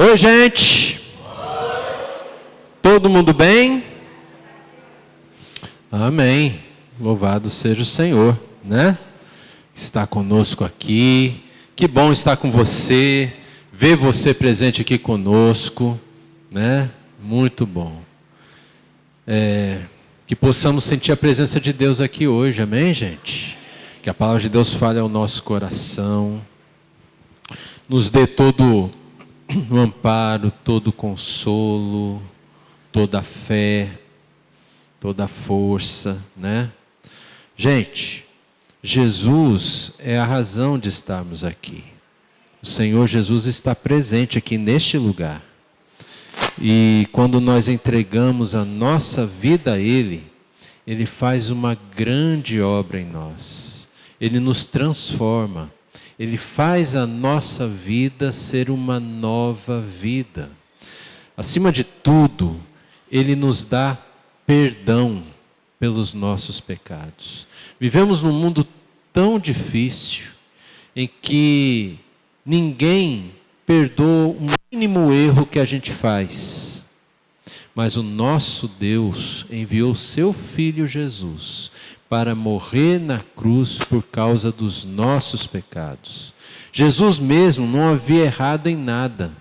Oi, gente. Todo mundo bem? Amém. Louvado seja o Senhor, né? Está conosco aqui. Que bom estar com você, ver você presente aqui conosco, né? Muito bom. Que possamos sentir a presença de Deus aqui hoje, amém, gente? Que a palavra de Deus fale ao nosso coração, nos dê todo o amparo, todo o consolo, toda a fé, toda a força, né? Gente, Jesus é a razão de estarmos aqui. O Senhor Jesus está presente aqui neste lugar. E quando nós entregamos a nossa vida a Ele, Ele faz uma grande obra em nós. Ele nos transforma. Ele faz a nossa vida ser uma nova vida. Acima de tudo, Ele nos dá perdão pelos nossos pecados. Vivemos num mundo tão difícil, em que ninguém perdoa o mínimo erro que a gente faz. Mas o nosso Deus enviou seu Filho Jesus para morrer na cruz por causa dos nossos pecados. Jesus mesmo não havia errado em nada,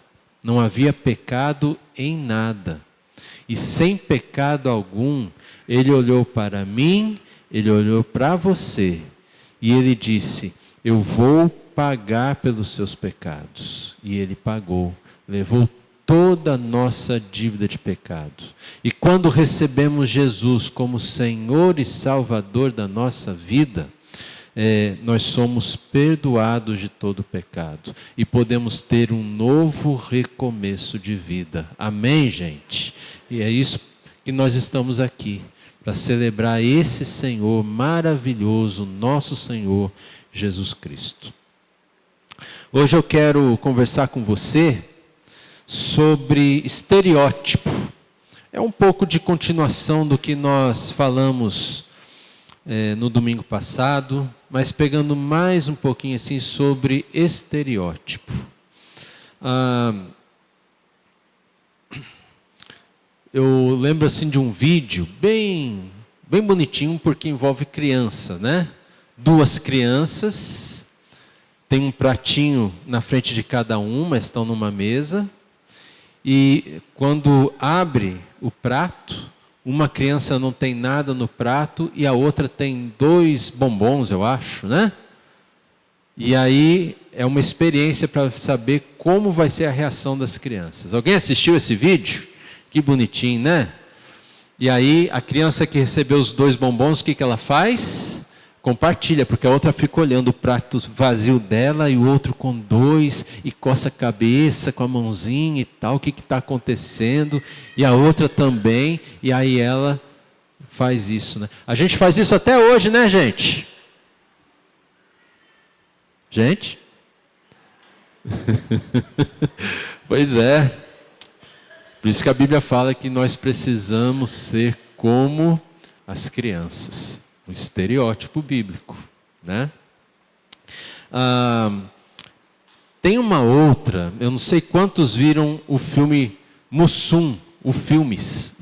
não havia pecado em nada. E sem pecado algum, Ele olhou para mim, Ele olhou para você, e Ele disse: eu vou pagar pelos seus pecados. E Ele pagou, levou toda a nossa dívida de pecado. E quando recebemos Jesus como Senhor e Salvador da nossa vida, nós somos perdoados de todo pecado. E podemos ter um novo recomeço de vida. Amém, gente? E é isso que nós estamos aqui, para celebrar esse Senhor maravilhoso, nosso Senhor Jesus Cristo. Hoje eu quero conversar com você sobre estereótipo. É um pouco de continuação do que nós falamos no domingo passado, mas pegando mais um pouquinho assim sobre estereótipo. Eu lembro assim de um vídeo bem bonitinho, porque envolve criança, né? Duas crianças, tem um pratinho na frente de cada uma, estão numa mesa, e quando abre o prato, uma criança não tem nada no prato e a outra tem 2 bombons, eu acho, né? E aí é uma experiência para saber como vai ser a reação das crianças. Alguém assistiu esse vídeo? Que bonitinho, né? E aí a criança que recebeu os 2 bombons, o que ela faz? Compartilha, porque a outra fica olhando o prato vazio dela e o outro com 2 e coça a cabeça com a mãozinha e tal, o que está acontecendo? E a outra também, e aí ela faz isso, né? A gente faz isso até hoje, né, gente? Gente? Pois é. Por isso que a Bíblia fala que nós precisamos ser como as crianças. Um estereótipo bíblico, né? Tem uma outra, eu não sei quantos viram o filme Mussum, o Filmes.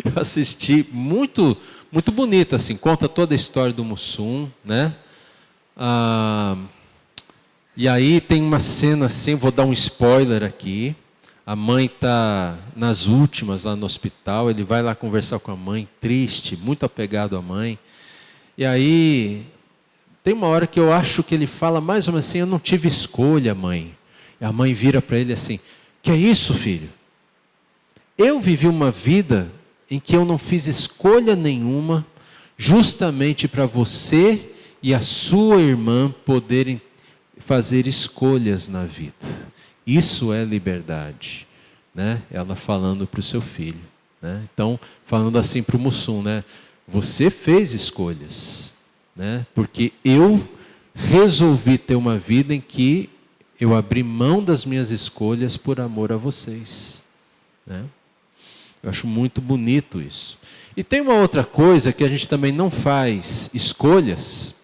Eu assisti, muito bonito, assim, conta toda a história do Mussum, né? E aí tem uma cena assim, vou dar um spoiler aqui. A mãe está nas últimas lá no hospital, ele vai lá conversar com a mãe, triste, muito apegado à mãe. E aí, tem uma hora que eu acho que ele fala mais ou menos assim: eu não tive escolha, mãe. E a mãe vira para ele assim: que é isso, filho? Eu vivi uma vida em que eu não fiz escolha nenhuma, justamente para você e a sua irmã poderem fazer escolhas na vida. Isso é liberdade, né? Ela falando para o seu filho, né? Então, falando assim para o Mussum, né? Você fez escolhas, né? Porque eu resolvi ter uma vida em que eu abri mão das minhas escolhas por amor a vocês, né? Eu acho muito bonito isso. E tem uma outra coisa que a gente também não faz escolhas,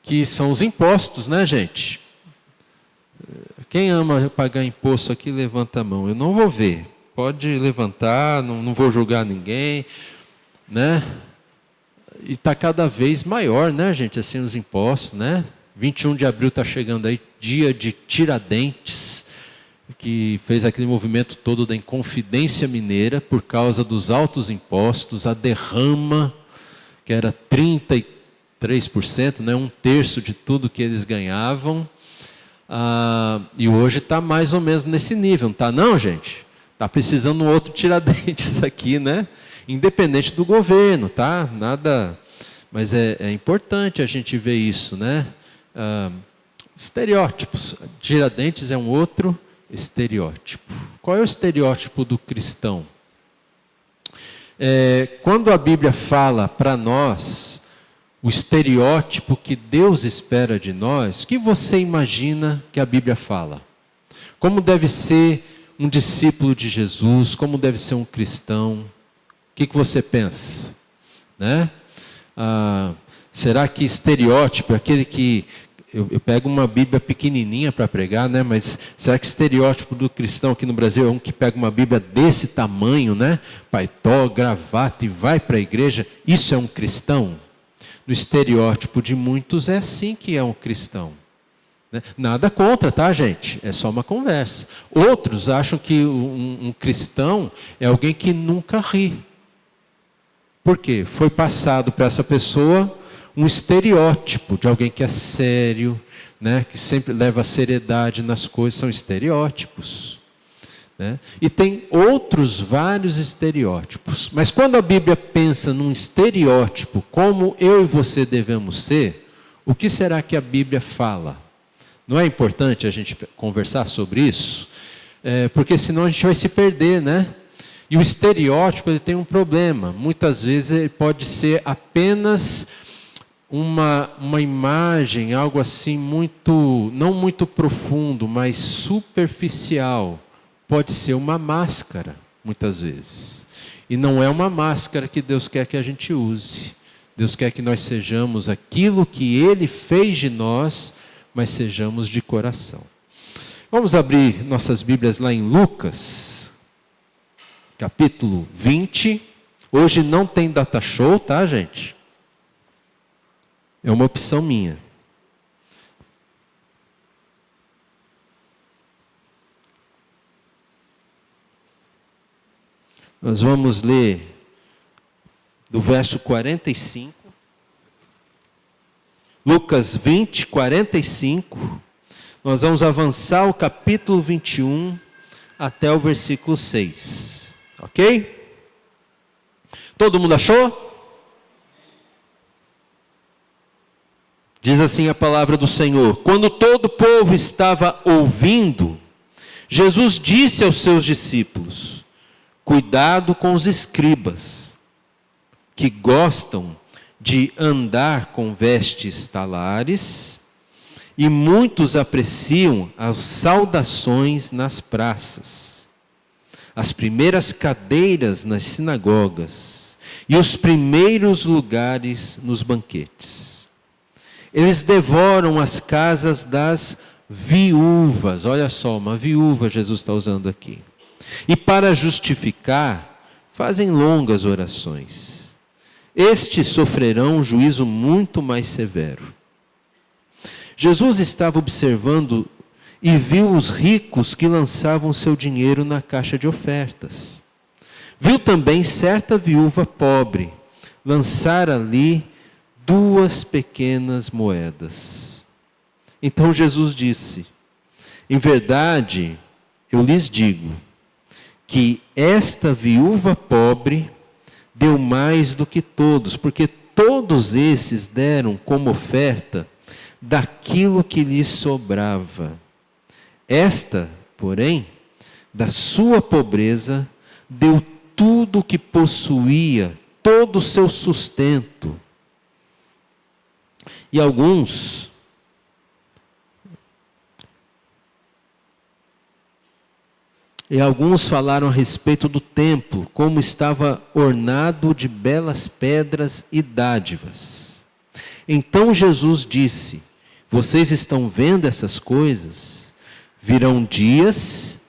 que são os impostos, né, gente? Quem ama pagar imposto aqui, levanta a mão. Eu não vou ver. Pode levantar, não vou julgar ninguém, né? E está cada vez maior, né, gente, assim, os impostos, né? 21 de abril está chegando aí, dia de Tiradentes, que fez aquele movimento todo da Inconfidência Mineira por causa dos altos impostos, a derrama, que era 33%, né, um terço de tudo que eles ganhavam. E hoje está mais ou menos nesse nível, não está não, gente? Está precisando um outro Tiradentes aqui, né? Independente do governo, tá? Nada, mas é importante a gente ver isso, né? Estereótipos. Tiradentes é um outro estereótipo. Qual é o estereótipo do cristão? Quando a Bíblia fala para nós o estereótipo que Deus espera de nós, o que você imagina que a Bíblia fala? Como deve ser um discípulo de Jesus? Como deve ser um cristão? O que você pensa? Né? Será que estereótipo é aquele que... Eu pego uma Bíblia pequenininha para pregar, né? Mas será que estereótipo do cristão aqui no Brasil é um que pega uma Bíblia desse tamanho, né? Paletó, gravata e vai para a igreja? Isso é um cristão? No estereótipo de muitos é assim que é um cristão. Né? Nada contra, tá, gente? É só uma conversa. Outros acham que um cristão é alguém que nunca ri. Por quê? Foi passado para essa pessoa um estereótipo de alguém que é sério, né? Que sempre leva a seriedade nas coisas, são estereótipos. Né? E tem outros vários estereótipos. Mas quando a Bíblia pensa num estereótipo, como eu e você devemos ser, o que será que a Bíblia fala? Não é importante a gente conversar sobre isso? Porque senão a gente vai se perder, né? E o estereótipo ele tem um problema. Muitas vezes ele pode ser apenas uma imagem, algo assim não muito profundo, mas superficial. Pode ser uma máscara, muitas vezes. E não é uma máscara que Deus quer que a gente use. Deus quer que nós sejamos aquilo que Ele fez de nós, mas sejamos de coração. Vamos abrir nossas Bíblias lá em Lucas, capítulo 20. Hoje não tem data show, tá, gente? É uma opção minha. Nós vamos ler do verso 45. Lucas 20, 45. Nós vamos avançar o capítulo 21 até o versículo 6. Ok? Todo mundo achou? Diz assim a palavra do Senhor: quando todo o povo estava ouvindo, Jesus disse aos seus discípulos: cuidado com os escribas, que gostam de andar com vestes talares, e muitos apreciam as saudações nas praças, as primeiras cadeiras nas sinagogas e os primeiros lugares nos banquetes. Eles devoram as casas das viúvas. Olha só, uma viúva Jesus está usando aqui. E para justificar, fazem longas orações. Estes sofrerão um juízo muito mais severo. Jesus estava observando e viu os ricos que lançavam seu dinheiro na caixa de ofertas. Viu também certa viúva pobre lançar ali 2 pequenas moedas. Então Jesus disse: em verdade, eu lhes digo, que esta viúva pobre deu mais do que todos, porque todos esses deram como oferta daquilo que lhes sobrava. Esta, porém, da sua pobreza, deu tudo o que possuía, todo o seu sustento. E alguns falaram a respeito do templo, como estava ornado de belas pedras e dádivas. Então Jesus disse: vocês estão vendo essas coisas? virão dias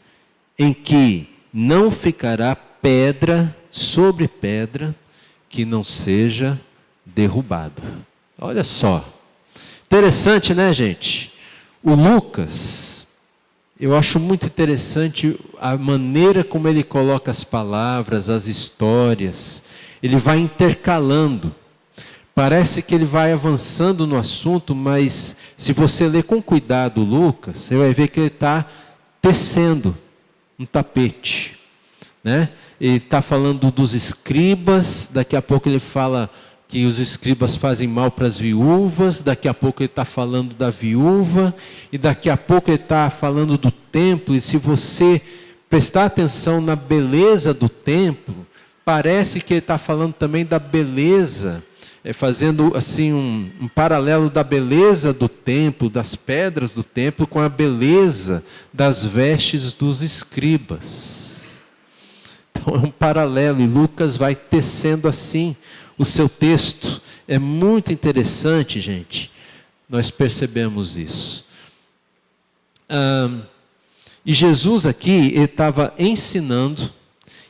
em que não ficará pedra sobre pedra que não seja derrubada. Olha só. Interessante, né, gente? O Lucas, eu acho muito interessante a maneira como ele coloca as palavras, as histórias. Ele vai intercalando. Parece que ele vai avançando no assunto, mas se você ler com cuidado Lucas, você vai ver que ele está tecendo um tapete, né? Ele está falando dos escribas, daqui a pouco ele fala que os escribas fazem mal para as viúvas, daqui a pouco ele está falando da viúva, e daqui a pouco ele está falando do templo, e se você prestar atenção na beleza do templo, parece que ele está falando também da beleza, fazendo assim um paralelo da beleza do templo, das pedras do templo, com a beleza das vestes dos escribas. Então é um paralelo, e Lucas vai tecendo assim o seu texto. É muito interessante, gente, nós percebemos isso. E Jesus aqui, ele estava ensinando,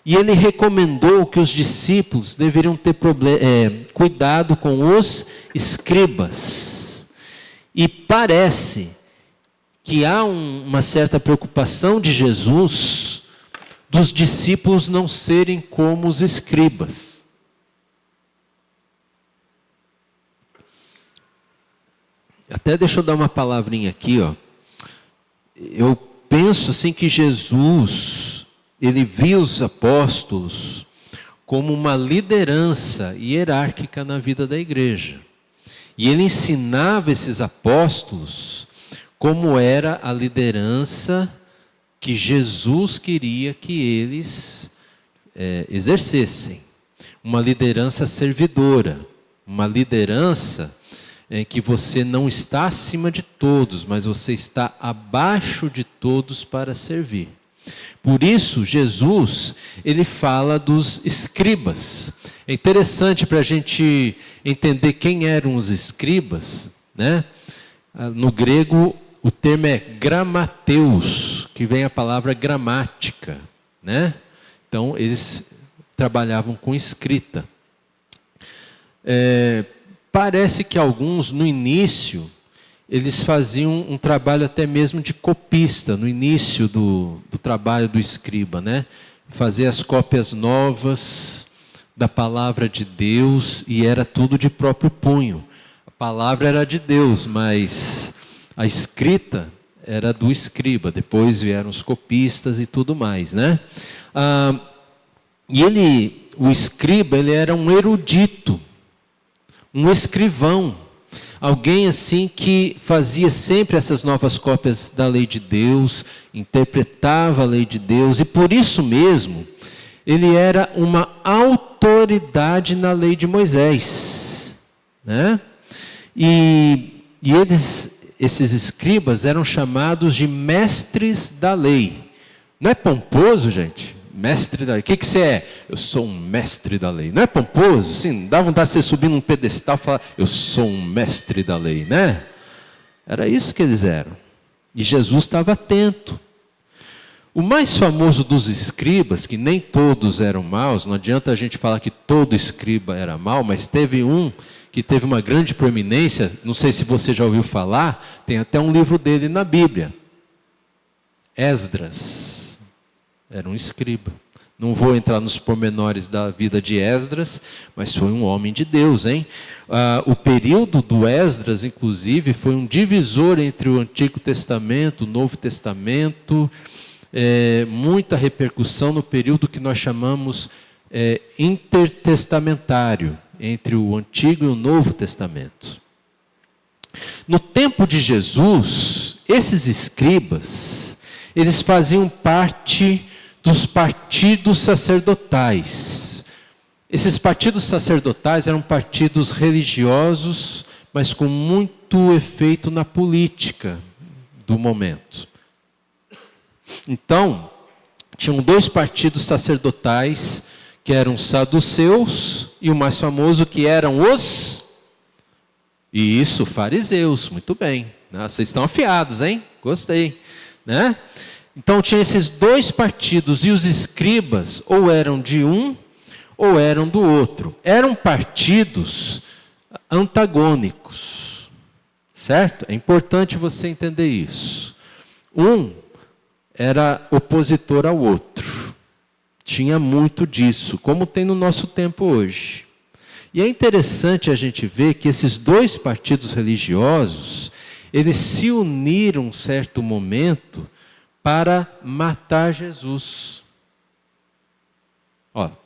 e ele recomendou que os discípulos deveriam ter cuidado com os escribas. E parece que há uma certa preocupação de Jesus dos discípulos não serem como os escribas. Até deixa eu dar uma palavrinha aqui, ó. Eu penso assim que Jesus, ele via os apóstolos como uma liderança hierárquica na vida da igreja. E ele ensinava esses apóstolos como era a liderança que Jesus queria que eles exercessem. Uma liderança servidora, uma liderança em que você não está acima de todos, mas você está abaixo de todos para servir. Por isso, Jesus, ele fala dos escribas. É interessante para a gente entender quem eram os escribas, né? No grego, o termo é gramateus, que vem a palavra gramática, né? Então, eles trabalhavam com escrita. Parece que alguns, no início, eles faziam um trabalho até mesmo de copista, no início do trabalho do escriba, né? Fazer as cópias novas da palavra de Deus, e era tudo de próprio punho. A palavra era de Deus, mas a escrita era do escriba. Depois vieram os copistas e tudo mais, né? O escriba, ele era um erudito, um escrivão, alguém assim que fazia sempre essas novas cópias da lei de Deus, interpretava a lei de Deus, e por isso mesmo, ele era uma autoridade na lei de Moisés, né? E esses escribas eram chamados de mestres da lei. Não é pomposo, gente? Mestre da lei. O que você é? Eu sou um mestre da lei. Não é pomposo? Sim, dá vontade de você subir num pedestal e falar, eu sou um mestre da lei, né? Era isso que eles eram. E Jesus estava atento. O mais famoso dos escribas, que nem todos eram maus, não adianta a gente falar que todo escriba era mau, mas teve um que teve uma grande proeminência, não sei se você já ouviu falar, tem até um livro dele na Bíblia. Esdras. Era um escriba. Não vou entrar nos pormenores da vida de Esdras, mas foi um homem de Deus, hein? O período do Esdras, inclusive, foi um divisor entre o Antigo Testamento, o Novo Testamento, muita repercussão no período que nós chamamos intertestamentário, entre o Antigo e o Novo Testamento. No tempo de Jesus, esses escribas, eles faziam parte dos partidos sacerdotais. Esses partidos sacerdotais eram partidos religiosos, mas com muito efeito na política do momento. Então, tinham dois partidos sacerdotais, que eram os saduceus, e o mais famoso que eram os... fariseus. Muito bem. Vocês estão afiados, hein? Gostei. né? Então tinha esses dois partidos, e os escribas ou eram de um ou eram do outro. Eram partidos antagônicos, certo? É importante você entender isso. Um era opositor ao outro. Tinha muito disso, como tem no nosso tempo hoje. E é interessante a gente ver que esses dois partidos religiosos, eles se uniram em um certo momento para matar Jesus.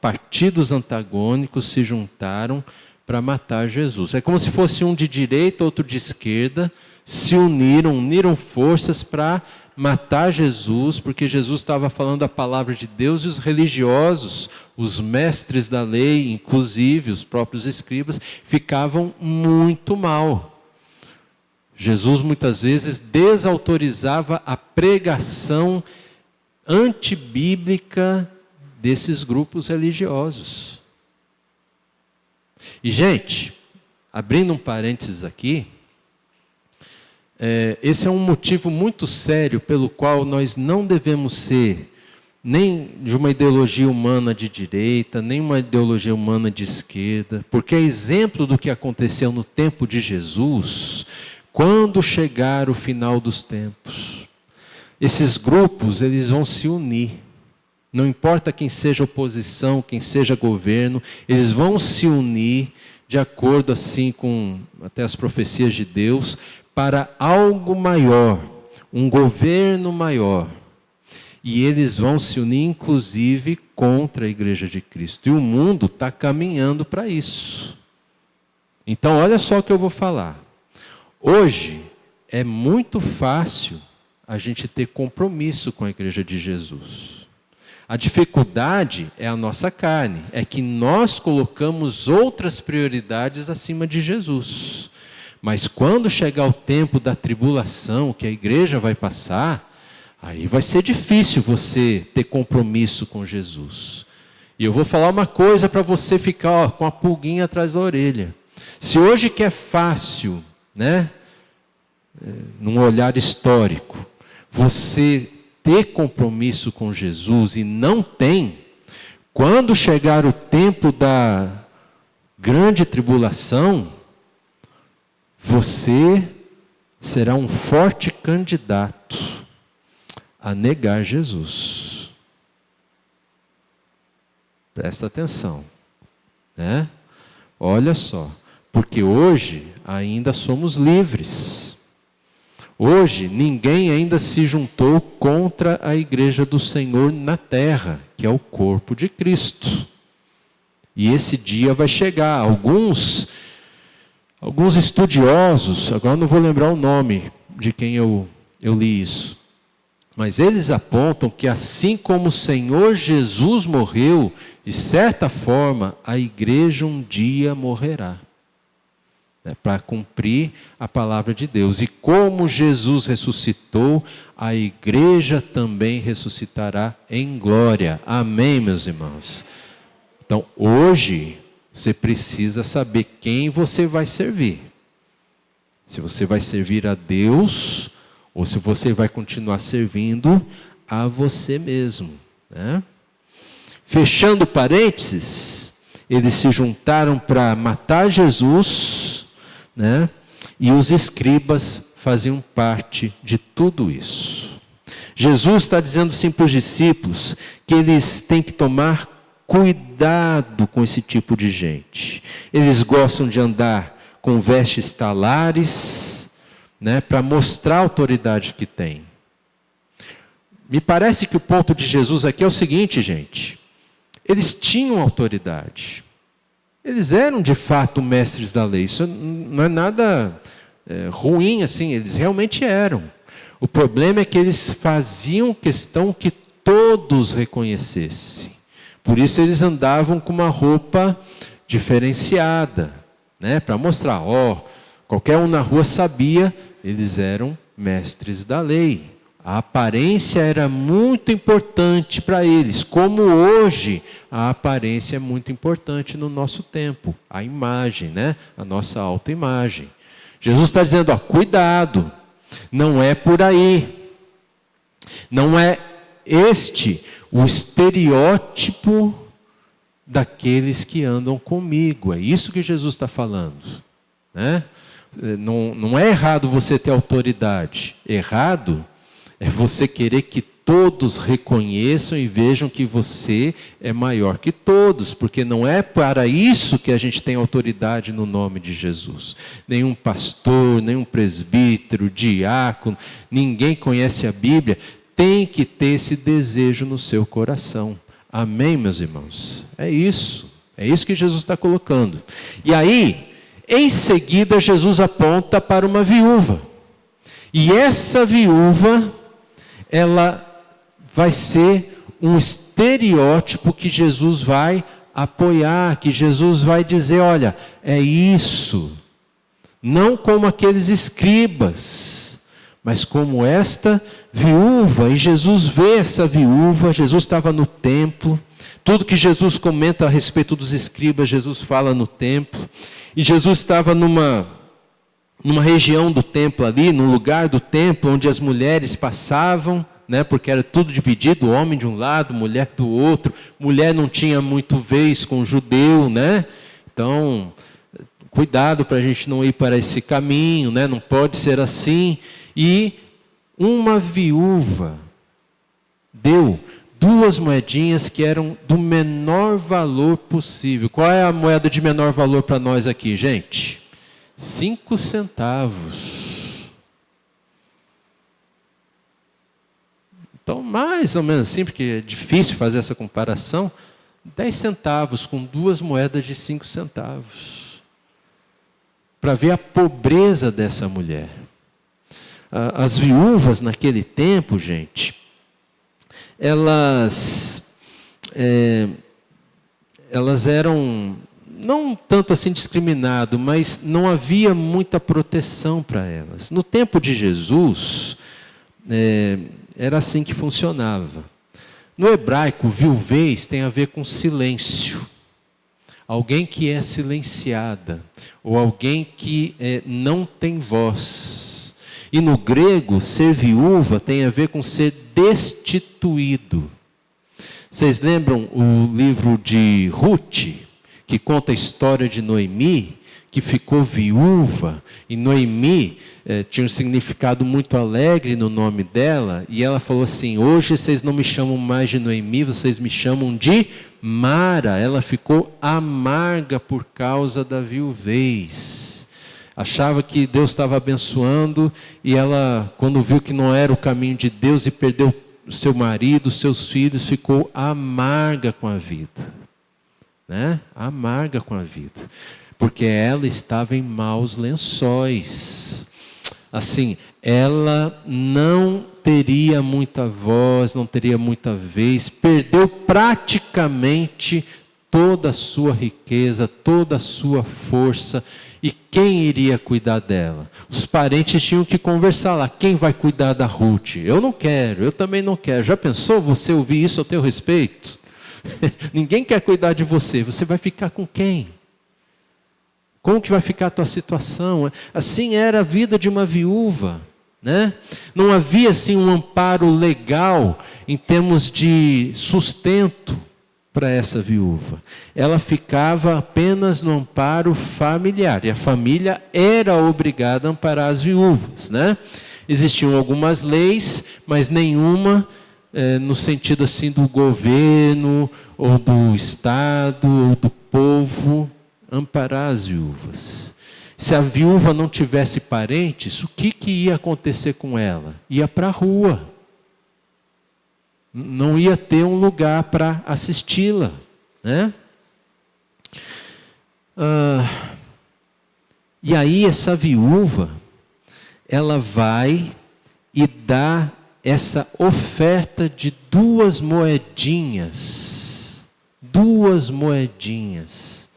Partidos antagônicos se juntaram para matar Jesus. É como se fosse um de direita, outro de esquerda, se uniram forças para matar Jesus, porque Jesus estava falando a palavra de Deus, e os religiosos, os mestres da lei, inclusive os próprios escribas, ficavam muito mal. Jesus muitas vezes desautorizava a pregação antibíblica desses grupos religiosos. E, gente, abrindo um parênteses aqui, esse é um motivo muito sério pelo qual nós não devemos ser nem de uma ideologia humana de direita, nem uma ideologia humana de esquerda, porque é exemplo do que aconteceu no tempo de Jesus, quando chegar o final dos tempos. Esses grupos, eles vão se unir. Não importa quem seja oposição, quem seja governo, eles vão se unir de acordo assim com até as profecias de Deus, para algo maior, um governo maior. E eles vão se unir, inclusive, contra a Igreja de Cristo. E o mundo está caminhando para isso. Então, olha só o que eu vou falar. Hoje, é muito fácil a gente ter compromisso com a Igreja de Jesus. A dificuldade é a nossa carne, é que nós colocamos outras prioridades acima de Jesus. Mas quando chegar o tempo da tribulação, que a igreja vai passar, aí vai ser difícil você ter compromisso com Jesus. E eu vou falar uma coisa para você ficar com a pulguinha atrás da orelha. Se hoje que é fácil, né, num olhar histórico, você ter compromisso com Jesus e não tem, quando chegar o tempo da grande tribulação, você será um forte candidato a negar Jesus. Presta atenção, né? Olha só, porque hoje ainda somos livres. Hoje ninguém ainda se juntou contra a igreja do Senhor na terra, que é o corpo de Cristo. E esse dia vai chegar. Alguns estudiosos, agora não vou lembrar o nome de quem eu li isso, mas eles apontam que assim como o Senhor Jesus morreu, de certa forma, a igreja um dia morrerá, para cumprir a palavra de Deus. E como Jesus ressuscitou, a igreja também ressuscitará em glória. Amém, meus irmãos? Então, hoje, você precisa saber quem você vai servir. Se você vai servir a Deus, ou se você vai continuar servindo a você mesmo, né? Fechando parênteses, eles se juntaram para matar Jesus, né? E os escribas faziam parte de tudo isso. Jesus está dizendo assim para os discípulos que eles têm que tomar cuidado com esse tipo de gente. Eles gostam de andar com vestes talares, né, para mostrar a autoridade que tem. Me parece que o ponto de Jesus aqui é o seguinte, gente. Eles tinham autoridade. Eles eram de fato mestres da lei. Isso não é nada ruim assim, eles realmente eram. O problema é que eles faziam questão que todos reconhecessem. Por isso eles andavam com uma roupa diferenciada, né, para mostrar, qualquer um na rua sabia, eles eram mestres da lei. A aparência era muito importante para eles, como hoje a aparência é muito importante no nosso tempo. A imagem, né, a nossa autoimagem. Jesus está dizendo, cuidado, não é por aí. Não é este o estereótipo daqueles que andam comigo. É isso que Jesus está falando, né? Não é errado você ter autoridade. Errado é você querer que todos reconheçam e vejam que você é maior que todos, porque não é para isso que a gente tem autoridade no nome de Jesus. Nenhum pastor, nenhum presbítero, diácono, ninguém conhece a Bíblia, tem que ter esse desejo no seu coração. Amém, meus irmãos? É isso que Jesus está colocando. E aí, em seguida, Jesus aponta para uma viúva. E essa viúva, ela vai ser um estereótipo que Jesus vai apoiar, que Jesus vai dizer, olha, é isso. Não como aqueles escribas, mas como esta viúva. E Jesus vê essa viúva, Jesus estava no templo. Tudo que Jesus comenta a respeito dos escribas, Jesus fala no templo. E Jesus estava numa região do templo ali, num lugar do templo onde as mulheres passavam, né, porque era tudo dividido, homem de um lado, mulher do outro. Mulher não tinha muito vez com o judeu, né? Então, cuidado para a gente não ir para esse caminho, né? Não pode ser assim. E uma viúva deu 2 moedinhas que eram do menor valor possível. Qual é a moeda de menor valor para nós aqui, gente? 5 centavos. Então, mais ou menos assim, porque é difícil fazer essa comparação, 10 centavos com 2 moedas de 5 centavos. Para ver a pobreza dessa mulher. As viúvas naquele tempo, gente, elas eram não tanto assim discriminadas, mas não havia muita proteção para elas. No tempo de Jesus, era assim que funcionava. No hebraico, viuvez tem a ver com silêncio. Alguém que é silenciada, ou alguém que não tem voz. E no grego, ser viúva tem a ver com ser destituído. Vocês lembram o livro de Ruth, que conta a história de Noemi, que ficou viúva, e Noemi tinha um significado muito alegre no nome dela, e ela falou assim, hoje vocês não me chamam mais de Noemi, vocês me chamam de Mara. Ela ficou amarga por causa da viuvez. Achava que Deus estava abençoando, e ela, quando viu que não era o caminho de Deus e perdeu o seu marido, seus filhos, ficou amarga com a vida. Né? Amarga com a vida. Porque ela estava em maus lençóis. Assim, ela não teria muita voz, não teria muita vez, perdeu praticamente toda a sua riqueza, toda a sua força. E quem iria cuidar dela? Os parentes tinham que conversar lá. Quem vai cuidar da Ruth? Eu não quero, eu também não quero. Já pensou você ouvir isso a teu respeito? Ninguém quer cuidar de você. Você vai ficar com quem? Como que vai ficar a tua situação? Assim era a vida de uma viúva, né? Não havia assim um amparo legal em termos de sustento para essa viúva. Ela ficava apenas no amparo familiar, e a família era obrigada a amparar as viúvas, né? Existiam algumas leis, mas nenhuma no sentido assim do governo, ou do Estado, ou do povo, amparar as viúvas. Se a viúva não tivesse parentes, o que ia acontecer com ela? Ia para a rua. Não ia ter um lugar para assisti-la, né? E aí essa viúva, ela vai e dá essa oferta de 2 moedinhas. 2 moedinhas.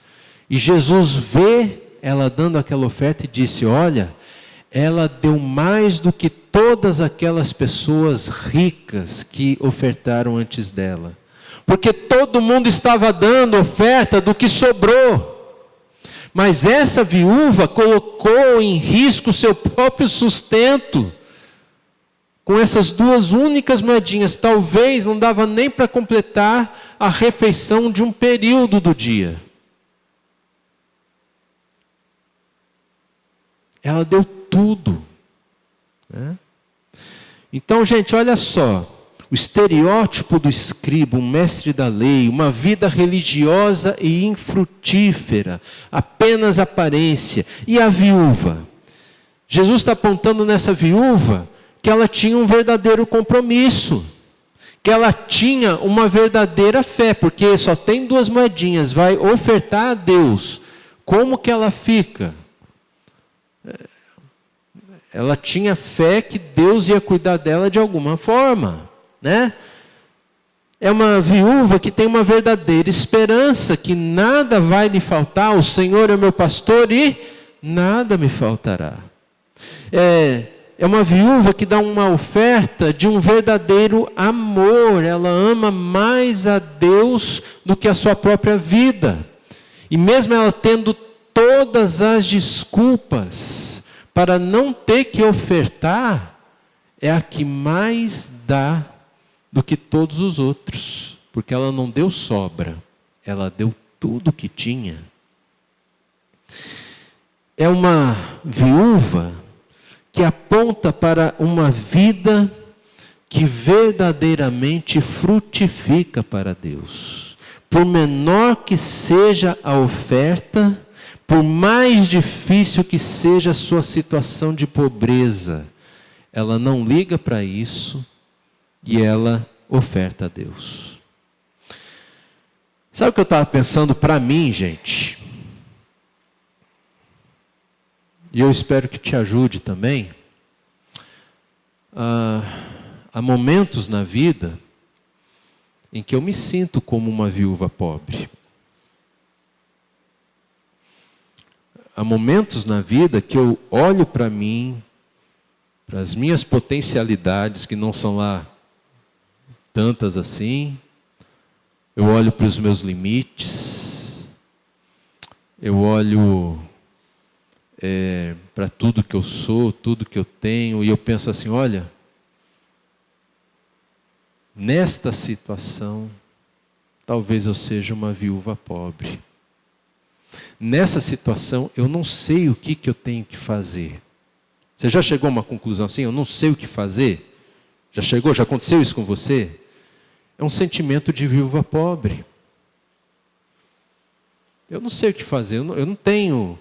E Jesus vê ela dando aquela oferta e disse, olha, ela deu mais do que todas aquelas pessoas ricas que ofertaram antes dela. Porque todo mundo estava dando oferta do que sobrou. Mas essa viúva colocou em risco o seu próprio sustento com essas 2 únicas moedinhas, talvez não dava nem para completar a refeição de um período do dia. Ela deu tudo, né? Então, gente, olha só. O estereótipo do escriba, um mestre da lei, uma vida religiosa e infrutífera, apenas aparência. E a viúva? Jesus está apontando nessa viúva que ela tinha um verdadeiro compromisso, que ela tinha uma verdadeira fé, porque só tem 2 moedinhas, vai ofertar a Deus. Como que ela fica? Ela tinha fé que Deus ia cuidar dela de alguma forma, né? É uma viúva que tem uma verdadeira esperança, que nada vai lhe faltar, o Senhor é o meu pastor e nada me faltará. É uma viúva que dá uma oferta de um verdadeiro amor, ela ama mais a Deus do que a sua própria vida. E mesmo ela tendo todas as desculpas para não ter que ofertar, é a que mais dá do que todos os outros, porque ela não deu sobra, ela deu tudo o que tinha. É uma viúva que aponta para uma vida que verdadeiramente frutifica para Deus. Por menor que seja a oferta, por mais difícil que seja a sua situação de pobreza, ela não liga para isso e ela oferta a Deus. Sabe o que eu estava pensando para mim, gente? E eu espero que te ajude também. Há momentos na vida em que eu me sinto como uma viúva pobre. Há momentos na vida que eu olho para mim, para as minhas potencialidades, que não são lá tantas assim. Eu olho para os meus limites. Eu olho para tudo que eu sou, tudo que eu tenho, e eu penso assim, olha, nesta situação, talvez eu seja uma viúva pobre. Nessa situação, eu não sei o que eu tenho que fazer. Você já chegou a uma conclusão assim? Eu não sei o que fazer? Já chegou? Já aconteceu isso com você? É um sentimento de viúva pobre. Eu não sei o que fazer, eu não tenho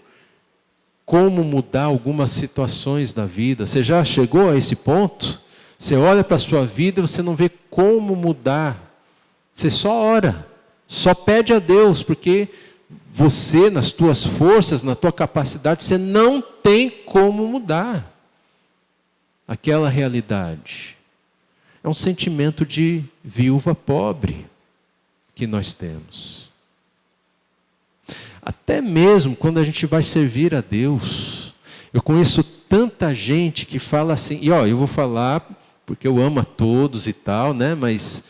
como mudar algumas situações da vida. Você já chegou a esse ponto? Você olha para a sua vida e você não vê como mudar. Você só ora, só pede a Deus, porque você, nas tuas forças, na tua capacidade, você não tem como mudar aquela realidade. É um sentimento de viúva pobre que nós temos. Até mesmo quando a gente vai servir a Deus. Eu conheço tanta gente que fala assim, e eu vou falar porque eu amo a todos e tal, né? Mas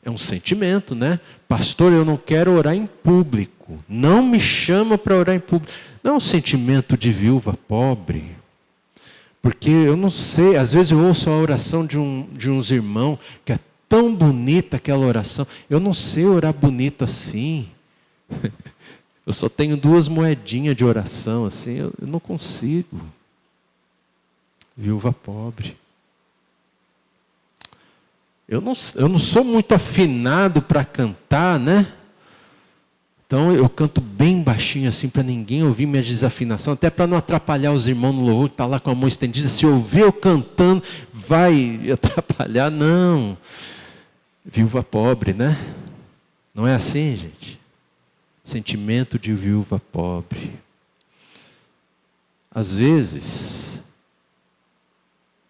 é um sentimento, né? Pastor, eu não quero orar em público. Não me chama para orar em público. Não é um sentimento de viúva pobre. Porque eu não sei, às vezes eu ouço a oração de uns irmãos, que é tão bonita aquela oração. Eu não sei orar bonito assim. Eu só tenho 2 moedinhas de oração, assim, eu não consigo. Viúva pobre. Eu não sou muito afinado para cantar, né? Então eu canto bem baixinho assim para ninguém ouvir minha desafinação, até para não atrapalhar os irmãos no louvor que está lá com a mão estendida. Se ouvir eu cantando, vai atrapalhar. Não. Viúva pobre, né? Não é assim, gente? Sentimento de viúva pobre. Às vezes,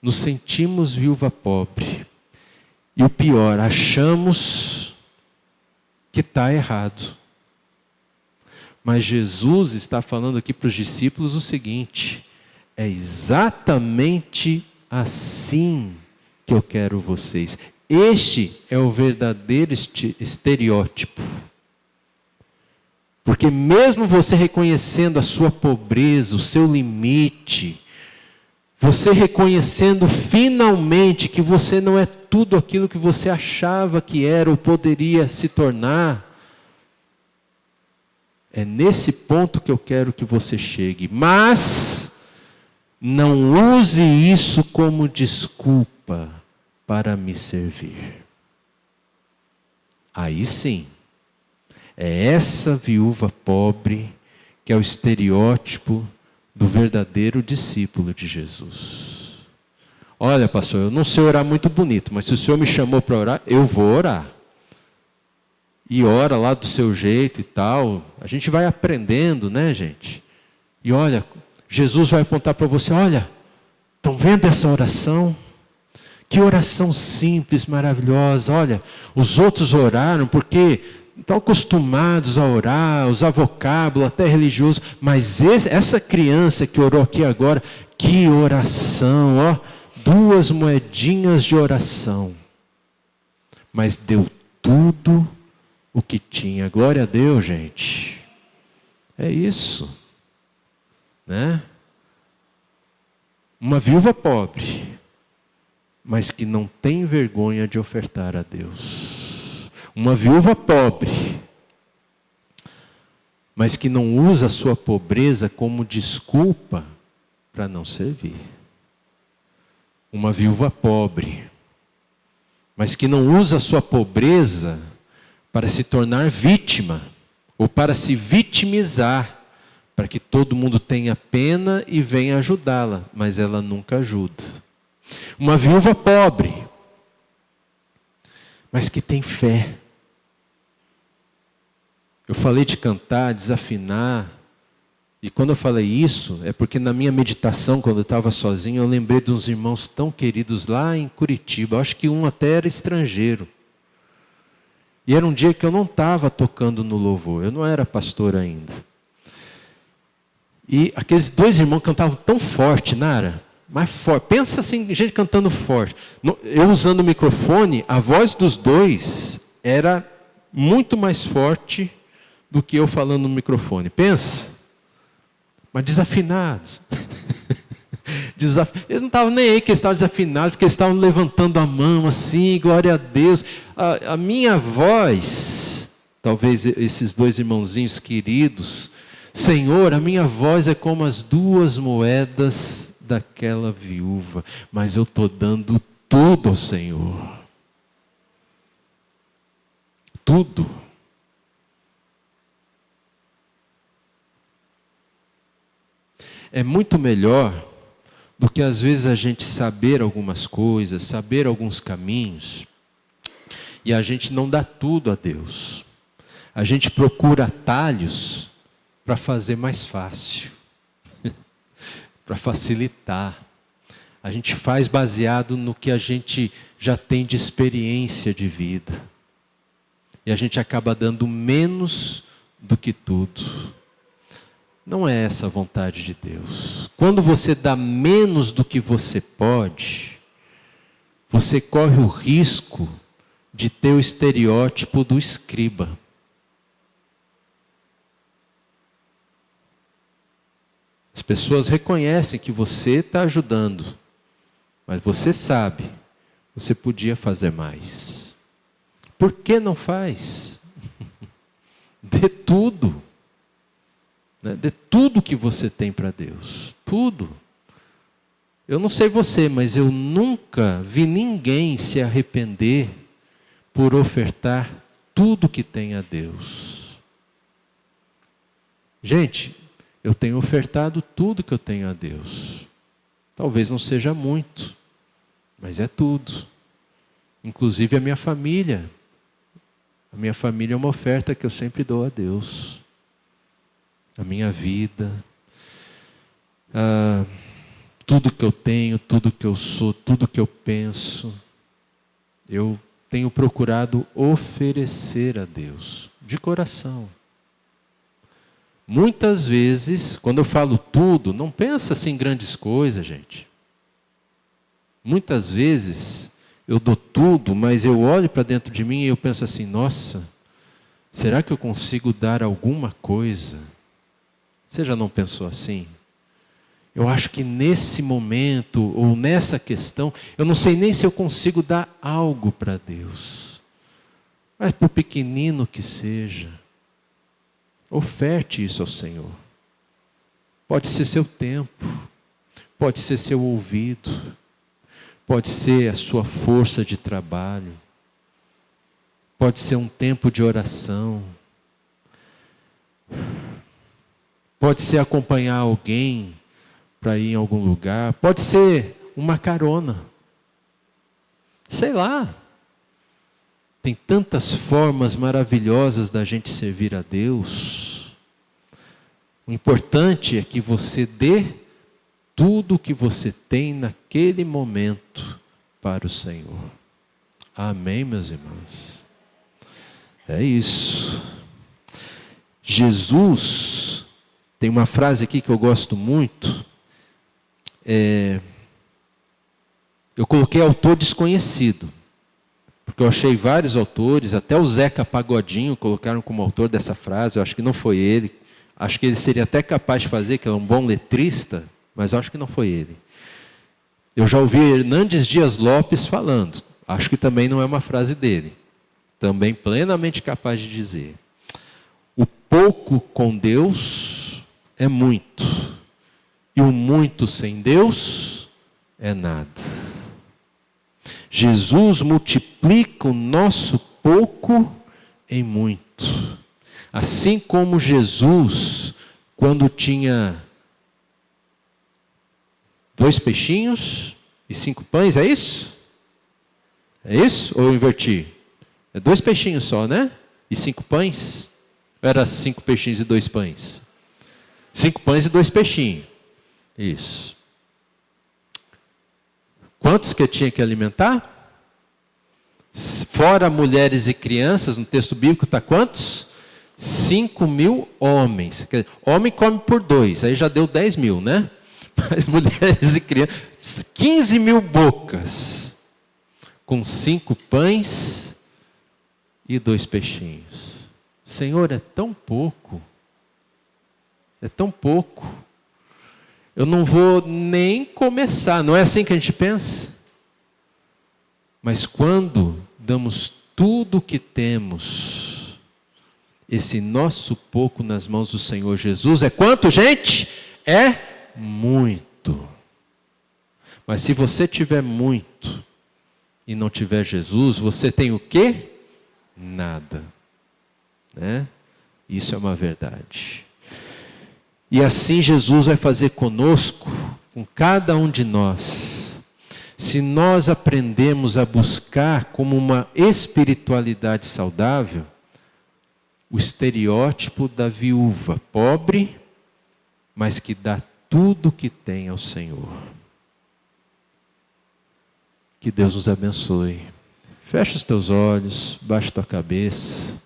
nos sentimos viúva pobre. E o pior, achamos que está errado. Mas Jesus está falando aqui para os discípulos o seguinte: é exatamente assim que eu quero vocês. Este é o verdadeiro estereótipo. Porque mesmo você reconhecendo a sua pobreza, o seu limite, Você reconhecendo finalmente que você não é tudo aquilo que você achava que era ou poderia se tornar. É nesse ponto que eu quero que você chegue. Mas não use isso como desculpa para me servir. Aí sim, é essa viúva pobre que é o estereótipo do verdadeiro discípulo de Jesus. Olha, pastor, eu não sei orar muito bonito, mas se o Senhor me chamou para orar, eu vou orar. E ora lá do seu jeito e tal. A gente vai aprendendo, né, gente? E olha, Jesus vai apontar para você, olha, estão vendo essa oração? Que oração simples, maravilhosa. Olha, os outros oraram porque estão acostumados a orar, usar vocábulo, até religioso. Mas essa criança que orou aqui agora, que oração, ó. 2 moedinhas de oração. Mas deu tudo o que tinha. Glória a Deus, gente. É isso. Né? Uma viúva pobre, mas que não tem vergonha de ofertar a Deus. Uma viúva pobre, mas que não usa a sua pobreza como desculpa para não servir. Uma viúva pobre, mas que não usa a sua pobreza para se tornar vítima, ou para se vitimizar, para que todo mundo tenha pena e venha ajudá-la, mas ela nunca ajuda. Uma viúva pobre, mas que tem fé. Eu falei de cantar, desafinar, e quando eu falei isso, é porque na minha meditação, quando eu estava sozinho, eu lembrei de uns irmãos tão queridos lá em Curitiba, acho que um até era estrangeiro. E era um dia que eu não estava tocando no louvor, eu não era pastor ainda. E aqueles 2 irmãos cantavam tão forte, Nara, mais forte. Pensa assim, gente cantando forte. Eu usando o microfone, a voz dos 2 era muito mais forte do que eu falando no microfone. Pensa. Mas desafinados. Eles não estavam nem aí que eles estavam desafinados, porque eles estavam levantando a mão assim, glória a Deus. A minha voz, talvez esses 2 irmãozinhos queridos, Senhor, a minha voz é como as 2 moedas daquela viúva, mas eu estou dando tudo ao Senhor. Tudo. É muito melhor do que às vezes a gente saber algumas coisas, saber alguns caminhos, e a gente não dá tudo a Deus. A gente procura atalhos para fazer mais fácil, para facilitar. A gente faz baseado no que a gente já tem de experiência de vida. E a gente acaba dando menos do que tudo. Não é essa a vontade de Deus. Quando você dá menos do que você pode, você corre o risco de ter o estereótipo do escriba. As pessoas reconhecem que você está ajudando, mas você sabe, você podia fazer mais. Por que não faz? Dê tudo. Dê tudo que você tem para Deus. Tudo. Eu não sei você, mas eu nunca vi ninguém se arrepender por ofertar tudo que tem a Deus. Gente, eu tenho ofertado tudo que eu tenho a Deus. Talvez não seja muito, mas é tudo. Inclusive a minha família. A minha família é uma oferta que eu sempre dou a Deus. A minha vida, tudo que eu tenho, tudo que eu sou, tudo que eu penso, eu tenho procurado oferecer a Deus, de coração. Muitas vezes, quando eu falo tudo, não pensa assim em grandes coisas, gente. Muitas vezes, eu dou tudo, mas eu olho para dentro de mim e eu penso assim, nossa, será que eu consigo dar alguma coisa? Você já não pensou assim? Eu acho que nesse momento, ou nessa questão, eu não sei nem se eu consigo dar algo para Deus. Mas por pequenino que seja, oferte isso ao Senhor. Pode ser seu tempo, pode ser seu ouvido, pode ser a sua força de trabalho, pode ser um tempo de oração, pode ser acompanhar alguém para ir em algum lugar, pode ser uma carona, sei lá. Tem tantas formas maravilhosas da gente servir a Deus. O importante é que você dê tudo o que você tem naquele momento para o Senhor. Amém, meus irmãos? É isso. Jesus, tem uma frase aqui que eu gosto muito. Eu coloquei autor desconhecido, porque eu achei vários autores, até o Zeca Pagodinho colocaram como autor dessa frase. Eu acho que não foi ele. Acho que ele seria até capaz de fazer, que é um bom letrista, mas acho que não foi ele. Eu já ouvi Hernandes Dias Lopes falando, acho que também não é uma frase dele. Também plenamente capaz de dizer: o pouco com Deus é muito, e o muito sem Deus é nada. Jesus multiplica o nosso pouco em muito. Assim como Jesus, quando tinha 2 peixinhos e 5 pães, é isso? É isso? Ou eu inverti? É 2 peixinhos só, né? E 5 pães? Ou era 5 peixinhos e 2 pães? 5 pães e 2 peixinhos. Isso. Quantos que tinha que alimentar? Fora mulheres e crianças, no texto bíblico está quantos? 5.000 homens. Homem come por 2, aí já deu 10.000, né? Mas mulheres e crianças, 15.000 bocas, com 5 pães e 2 peixinhos. Senhor, é tão pouco. É tão pouco. Eu não vou nem começar, não é assim que a gente pensa? Mas quando damos tudo o que temos, esse nosso pouco nas mãos do Senhor Jesus, é quanto, gente? É muito. Mas se você tiver muito e não tiver Jesus, você tem o quê? Nada. Né? Isso é uma verdade. E assim Jesus vai fazer conosco, com cada um de nós. Se nós aprendemos a buscar como uma espiritualidade saudável, o estereótipo da viúva pobre, mas que dá tudo o que tem ao Senhor. Que Deus nos abençoe. Fecha os teus olhos, baixa tua cabeça.